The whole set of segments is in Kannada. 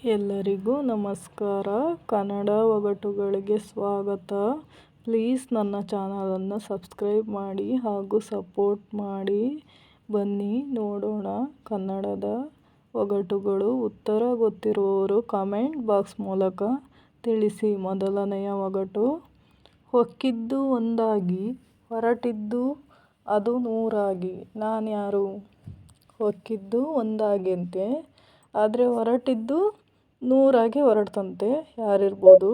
ಎಲ್ಲರಿಗೂ ನಮಸ್ಕಾರ. ಕನ್ನಡ ಒಗಟುಗಳಿಗೆ ಸ್ವಾಗತ. ಪ್ಲೀಸ್ ನನ್ನ ಚಾನಲನ್ನು ಸಬ್ಸ್ಕ್ರೈಬ್ ಮಾಡಿ ಹಾಗೂ ಸಪೋರ್ಟ್ ಮಾಡಿ. ಬನ್ನಿ ನೋಡೋಣ ಕನ್ನಡದ ಒಗಟುಗಳು. ಉತ್ತರ ಗೊತ್ತಿರುವವರು ಕಾಮೆಂಟ್ ಬಾಕ್ಸ್ ಮೂಲಕ ತಿಳಿಸಿ. ಮೊದಲನೆಯ ಒಗಟು. ಹೊಕ್ಕಿದ್ದು ಒಂದಾಗಿ ಹೊರಟಿದ್ದು ಅದು ನೂರಾಗಿ ನಾನ್ಯಾರು? ಹೊಕ್ಕಿದ್ದು ಒಂದಾಗಿ ಅಂತೆ, ಆದರೆ ಹೊರಟಿದ್ದು ನೂರಾಗಿ ಹೊರಡ್ತಂತೆ. ಯಾರಿರ್ಬೋದು?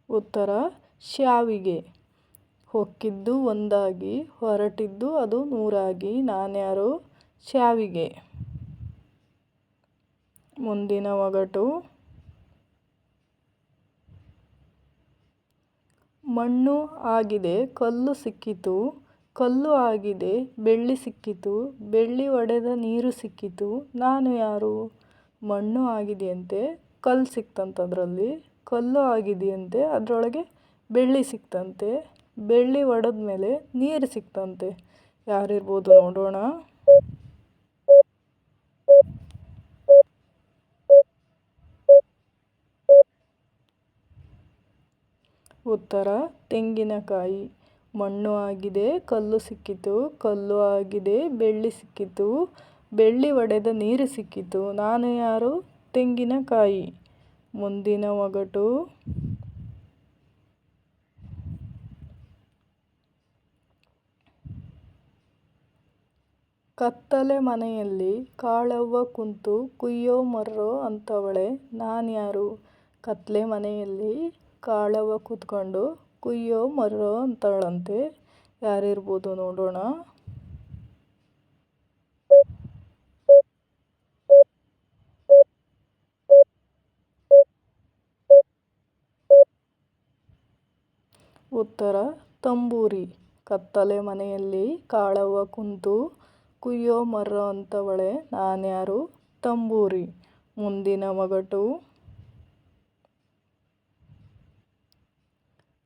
ಉತ್ತರ ಶ್ಯಾವಿಗೆ. ಹೊಕ್ಕಿದ್ದು ಒಂದಾಗಿ ಹೊರಟಿದ್ದು ಅದು ನೂರಾಗಿ ನಾನ್ಯಾರು? ಶ್ಯಾವಿಗೆ. ಮುಂದಿನ ಒಗಟು. ಮಣ್ಣು ಆಗಿದೆ ಕಲ್ಲು ಸಿಕ್ಕಿತು, ಕಲ್ಲು ಆಗಿದೆ ಬೆಳ್ಳಿ ಸಿಕ್ಕಿತು, ಬೆಳ್ಳಿ ಒಡೆದ ನೀರು ಸಿಕ್ಕಿತು, ನಾನು ಯಾರು? ಮಣ್ಣು ಆಗಿದೆಯಂತೆ, ಕಲ್ಲು ಸಿಕ್ತಂತದ್ರಲ್ಲಿ, ಕಲ್ಲು ಆಗಿದೆಯಂತೆ, ಅದರೊಳಗೆ ಬೆಳ್ಳಿ ಸಿಕ್ತಂತೆ, ಬೆಳ್ಳಿ ಒಡೆದ ಮೇಲೆ ನೀರು ಸಿಕ್ತಂತೆ. ಯಾರಿರ್ಬೋದು ನೋಡೋಣ. ಉತ್ತರ ತೆಂಗಿನಕಾಯಿ. ಮಣ್ಣು ಆಗಿದೆ ಕಲ್ಲು ಸಿಕ್ಕಿತು, ಕಲ್ಲು ಆಗಿದೆ ಬೆಳ್ಳಿ ಸಿಕ್ಕಿತು, ಬೆಳ್ಳಿ ಒಡೆದ ನೀರು ಸಿಕ್ಕಿತು, ನಾನು ಯಾರು? ತೆಂಗಿನಕಾಯಿ. ಮುಂದಿನ ಒಗಟು. ಕತ್ತಲೆ ಮನೆಯಲ್ಲಿ ಕಾಳವ್ವ ಕುಂತು ಕುಯ್ಯೋ ಮರ್ರೋ ಅಂತವಳೆ, ನಾನ್ಯಾರು? ಕತ್ತಲೆ ಮನೆಯಲ್ಲಿ ಕಾಳವ್ವ ಕೂತ್ಕೊಂಡು ಕುಯ್ಯೋ ಮರ್ರೋ ಅಂತಾಳಂತೆ. ಯಾರಿರ್ಬೋದು ನೋಡೋಣ. ಉತ್ತರ ತಂಬೂರಿ. ಕತ್ತಲೆ ಮನೆಯಲ್ಲಿ ಕಾಳವ್ವ ಕುಂತು ಕುಯ್ಯೋ ಮರ್ರೋ ಅಂತವಳೆ, ನಾನ್ಯಾರು? ತಂಬೂರಿ. ಮುಂದಿನ ಒಗಟು.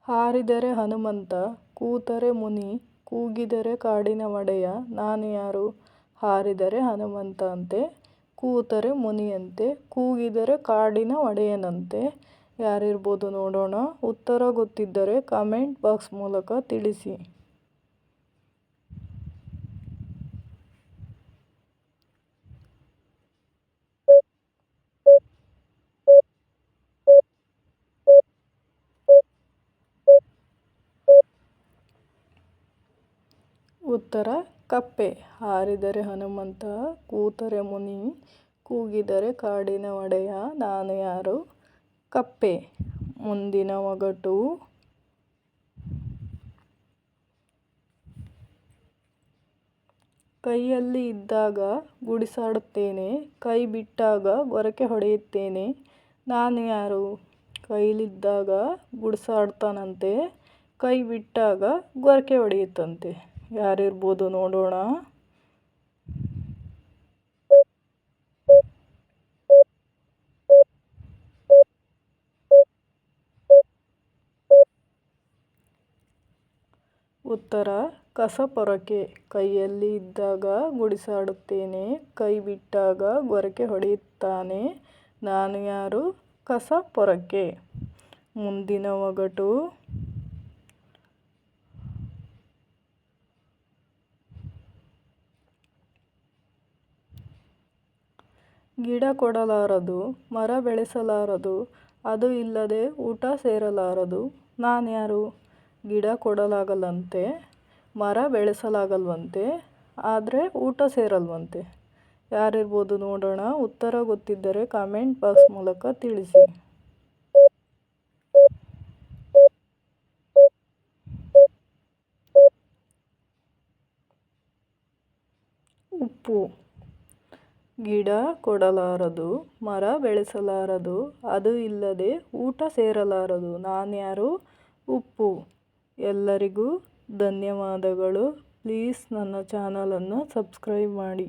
ಹಾರಿದರೆ ಹನುಮಂತ, ಕೂತರೆ ಮುನಿ, ಕೂಗಿದರೆ ಕಾಡಿನ ಒಡೆಯ, ನಾನು ಯಾರು? ಹಾರಿದರೆ ಹನುಮಂತ ಅಂತೆ, ಕೂತರೆ ಮುನಿಯಂತೆ, ಕೂಗಿದರೆ ಕಾಡಿನ ಒಡೆಯನಂತೆ. ಯಾರಿರ್ಬೋದು ನೋಡೋಣ. ಉತ್ತರ ಗೊತ್ತಿದ್ದರೆ ಕಾಮೆಂಟ್ ಬಾಕ್ಸ್ ಮೂಲಕ ತಿಳಿಸಿ. ಉತ್ತರ ಕಪ್ಪೆ. ಹಾರಿದರೆ ಹನುಮಂತ, ಕೂತರೆ ಮುನಿ, ಕೂಗಿದರೆ ಕಾಡಿನ ಒಡೆಯ, ನಾನು ಯಾರು? ಕಪ್ಪೆ. ಮುಂದಿನ ಒಗಟು. ಕೈಯಲ್ಲಿ ಇದ್ದಾಗ ಗುಡಿಸಾಡುತ್ತೇನೆ, ಕೈ ಬಿಟ್ಟಾಗ ಗೊರಕೆ ಹೊಡೆಯುತ್ತೇನೆ, ನಾನು ಯಾರು? ಕೈಲಿದ್ದಾಗ ಗುಡಿಸಾಡ್ತಾನಂತೆ, ಕೈ ಬಿಟ್ಟಾಗ ಗೊರಕೆ ಹೊಡೆಯುತ್ತಂತೆ. ಯಾರಿರ್ಬೋದು ನೋಡೋಣ. ಉತ್ತರ ಕಸಪೊರಕೆ. ಕೈಯಲ್ಲಿ ಇದ್ದಾಗ ಗುಡಿಸಾಡುತ್ತೇನೆ, ಕೈ ಬಿಟ್ಟಾಗ ಗೊರಕೆ ಹೊಡೆಯುತ್ತಾನೆ, ನಾನು ಯಾರು? ಕಸಪೊರಕೆ. ಮುಂದಿನ ಒಗಟು. ಗಿಡ ಕೊಡಲಾರದು, ಮರ ಬೆಳೆಸಲಾರದು, ಅದು ಇಲ್ಲದೆ ಊಟ ಸೇರಲಾರದು, ನಾನ್ಯಾರು? ಗಿಡ ಕೊಡಲಾಗಲ್ಲಂತೆ, ಮರ ಬೆಳೆಸಲಾಗಲ್ವಂತೆ, ಆದರೆ ಊಟ ಸೇರಲ್ವಂತೆ. ಯಾರಿರ್ಬೋದು ನೋಡೋಣ. ಉತ್ತರ ಗೊತ್ತಿದ್ದರೆ ಕಾಮೆಂಟ್ ಬಾಕ್ಸ್ ಮೂಲಕ ತಿಳಿಸಿ. ಉಪ್ಪು. ಗಿಡ ಕೊಡಲಾರದು, ಮರ ಬೆಳೆಸಲಾರದು, ಅದು ಇಲ್ಲದೆ ಊಟ ಸೇರಲಾರದು, ನಾನ್ಯಾರು? ಉಪ್ಪು. ಎಲ್ಲರಿಗೂ ಧನ್ಯವಾದಗಳು. ಪ್ಲೀಸ್ ನನ್ನ ಚಾನಲನ್ನು ಸಬ್ಸ್ಕ್ರೈಬ್ ಮಾಡಿ.